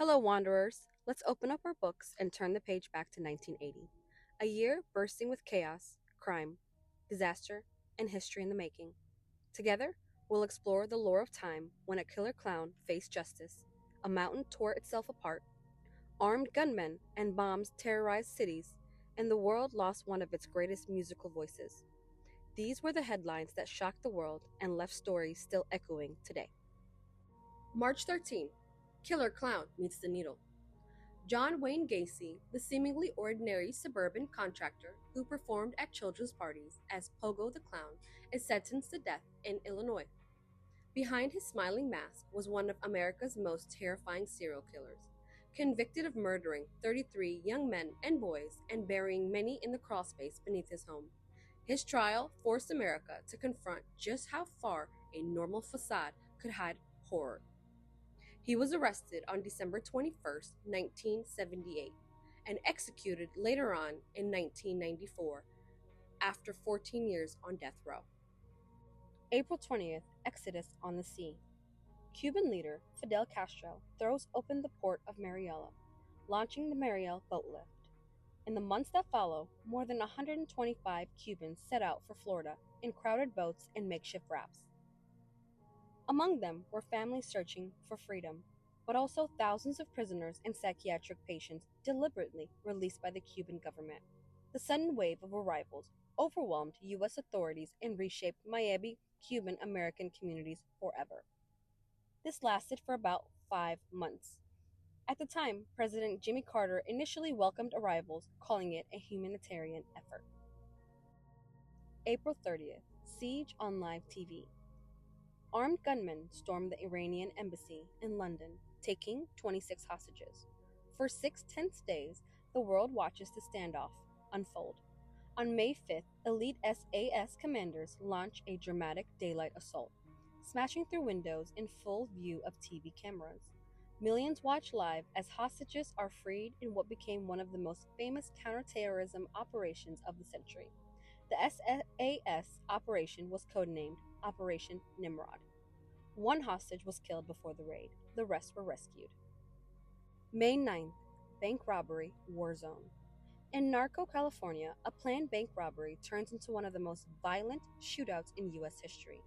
Hello, wanderers. Let's open up our books and turn the page back to 1980, a year bursting with chaos, crime, disaster, and history in the making. Together, we'll explore the lore of time when a killer clown faced justice, a mountain tore itself apart, armed gunmen and bombs terrorized cities, and the world lost one of its greatest musical voices. These were the headlines that shocked the world and left stories still echoing today. March 13th, Killer Clown meets the needle. John Wayne Gacy, the seemingly ordinary suburban contractor who performed at children's parties as Pogo the Clown, is sentenced to death in Illinois. Behind his smiling mask was one of America's most terrifying serial killers, convicted of murdering 33 young men and boys and burying many in the crawlspace beneath his home. His trial forced America to confront just how far a normal facade could hide horror. He was arrested on December 21st, 1978, and executed later on in 1994 after 14 years on death row. April 20th, Exodus on the sea. Cuban leader Fidel Castro throws open the port of Mariel, launching the Mariel boatlift. In the months that follow, more than 125 Cubans set out for Florida in crowded boats and makeshift rafts. Among them were families searching for freedom, but also thousands of prisoners and psychiatric patients deliberately released by the Cuban government. The sudden wave of arrivals overwhelmed U.S. authorities and reshaped Miami Cuban American communities forever. This lasted for about 5 months. At the time, President Jimmy Carter initially welcomed arrivals, calling it a humanitarian effort. April 30th, Siege on live TV. Armed gunmen stormed the Iranian Embassy in London, taking 26 hostages. For 6 tense days, the world watches the standoff unfold. On May 5th, elite SAS commanders launch a dramatic daylight assault, smashing through windows in full view of TV cameras. Millions watch live as hostages are freed in what became one of the most famous counterterrorism operations of the century. The SAS operation was codenamed Operation Nimrod. One hostage was killed before the raid, the rest were rescued. May 9th, bank robbery, warzone. In Norco, California, a planned bank robbery turns into one of the most violent shootouts in U.S. history.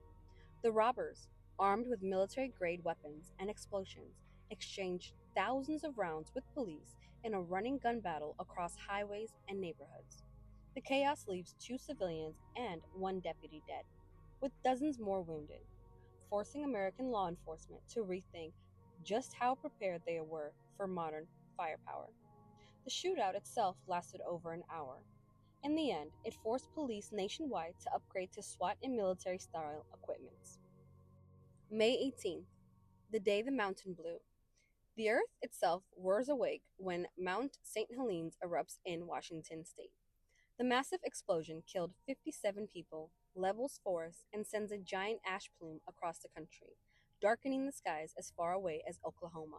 The robbers, armed with military-grade weapons and explosions, exchanged thousands of rounds with police in a running gun battle across highways and neighborhoods. The chaos leaves 2 civilians and 1 deputy dead, with dozens more wounded, forcing American law enforcement to rethink just how prepared they were for modern firepower. The shootout itself lasted over an hour. In the end, it forced police nationwide to upgrade to SWAT and military-style equipment. May 18th, the day the mountain blew. The earth itself whirs awake when Mount St. Helens erupts in Washington state. The massive explosion killed 57 people, levels forests, and sends a giant ash plume across the country, darkening the skies as far away as Oklahoma.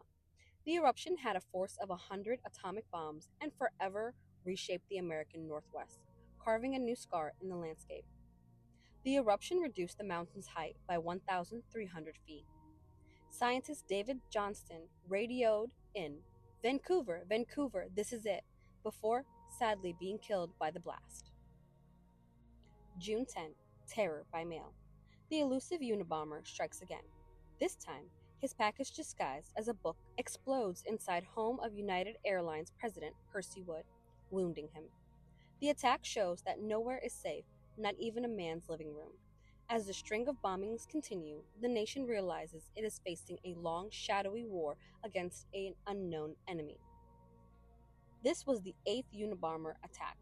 The eruption had a force of 100 atomic bombs and forever reshaped the American Northwest, carving a new scar in the landscape. The eruption reduced the mountain's height by 1,300 feet. Scientist David Johnston radioed in, Vancouver, Vancouver, this is it, before sadly being killed by the blast. June 10th, terror by mail. The elusive Unabomber strikes again. This time, his package disguised as a book explodes inside home of United Airlines President Percy Wood, wounding him. The attack shows that nowhere is safe, not even a man's living room. As the string of bombings continue, the nation realizes it is facing a long, shadowy war against an unknown enemy. This was the 8th Unabomber attack.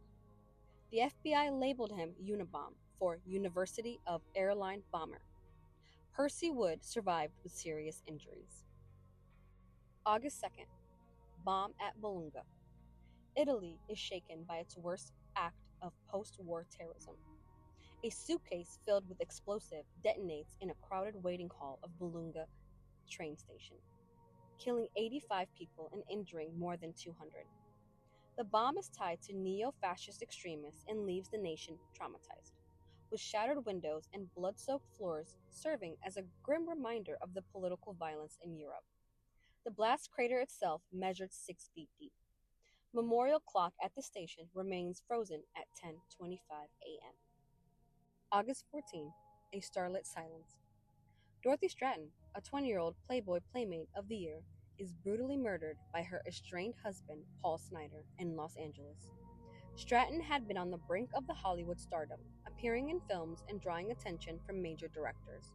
The FBI labeled him Unabomb for University of Airline Bomber. Percy Wood survived with serious injuries. August 2nd, bomb at Bologna. Italy is shaken by its worst act of post-war terrorism. A suitcase filled with explosive detonates in a crowded waiting hall of Bologna train station, killing 85 people and injuring more than 200. The bomb is tied to neo-fascist extremists and leaves the nation traumatized, with shattered windows and blood-soaked floors serving as a grim reminder of the political violence in Europe. The blast crater itself measured 6 feet deep. Memorial clock at the station remains frozen at 10:25 a.m. August 14, a starlit silence. Dorothy Stratten, a 20-year-old Playboy Playmate of the Year, is brutally murdered by her estranged husband, Paul Snider, in Los Angeles. Stratten had been on the brink of the Hollywood stardom, appearing in films and drawing attention from major directors.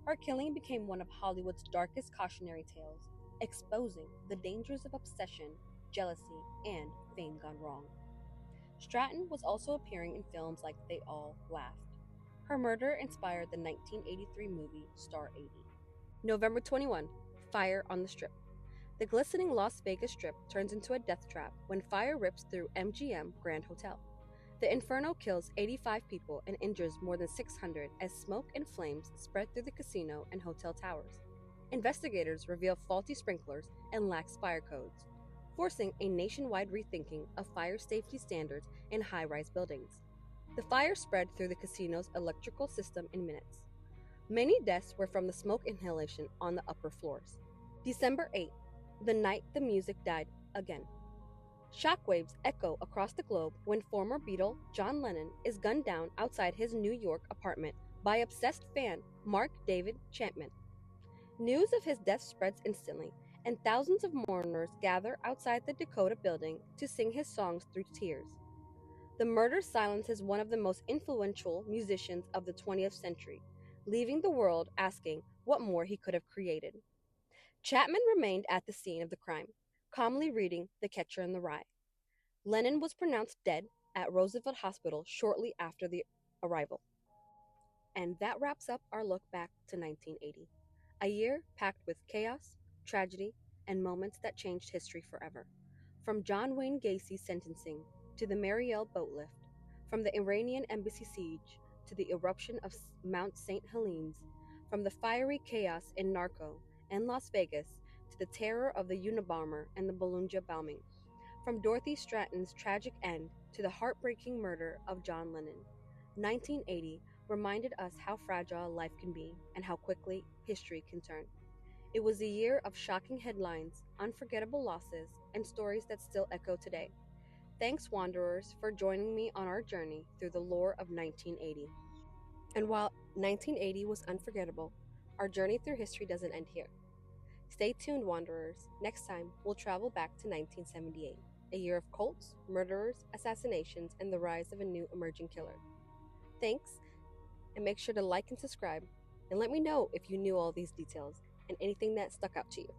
Her killing became one of Hollywood's darkest cautionary tales, exposing the dangers of obsession, jealousy, and fame gone wrong. Stratten was also appearing in films like They All Laughed. Her murder inspired the 1983 movie Star 80. November 21, Fire on the Strip. The glistening Las Vegas Strip turns into a death trap when fire rips through MGM Grand Hotel. The inferno kills 85 people and injures more than 600 as smoke and flames spread through the casino and hotel towers. Investigators reveal faulty sprinklers and lax fire codes, forcing a nationwide rethinking of fire safety standards in high-rise buildings. The fire spread through the casino's electrical system in minutes. Many deaths were from the smoke inhalation on the upper floors. December 8, the night the music died again. Shockwaves echo across the globe when former Beatle John Lennon is gunned down outside his New York apartment by obsessed fan Mark David Chapman. News of his death spreads instantly, and thousands of mourners gather outside the Dakota building to sing his songs through tears. The murder silences one of the most influential musicians of the 20th century, leaving the world asking what more he could have created. Chapman remained at the scene of the crime, calmly reading The Catcher in the Rye. Lennon was pronounced dead at Roosevelt Hospital shortly after the arrival. And that wraps up our look back to 1980, a year packed with chaos, tragedy, and moments that changed history forever. From John Wayne Gacy's sentencing to the Mariel boatlift, from the Iranian Embassy siege to the eruption of Mount St. Helens, from the fiery chaos in Norco and Las Vegas to the terror of the Unabomber and the Bologna bombing, from Dorothy Stratten's tragic end to the heartbreaking murder of John Lennon. 1980 reminded us how fragile life can be and how quickly history can turn. It was a year of shocking headlines, unforgettable losses, and stories that still echo today. Thanks, Wanderers, for joining me on our journey through the lore of 1980. And while 1980 was unforgettable, our journey through history doesn't end here. Stay tuned, Wanderers. Next time, we'll travel back to 1978, a year of cults, murderers, assassinations, and the rise of a new emerging killer. Thanks, and make sure to like and subscribe, and let me know if you knew all these details and anything that stuck out to you.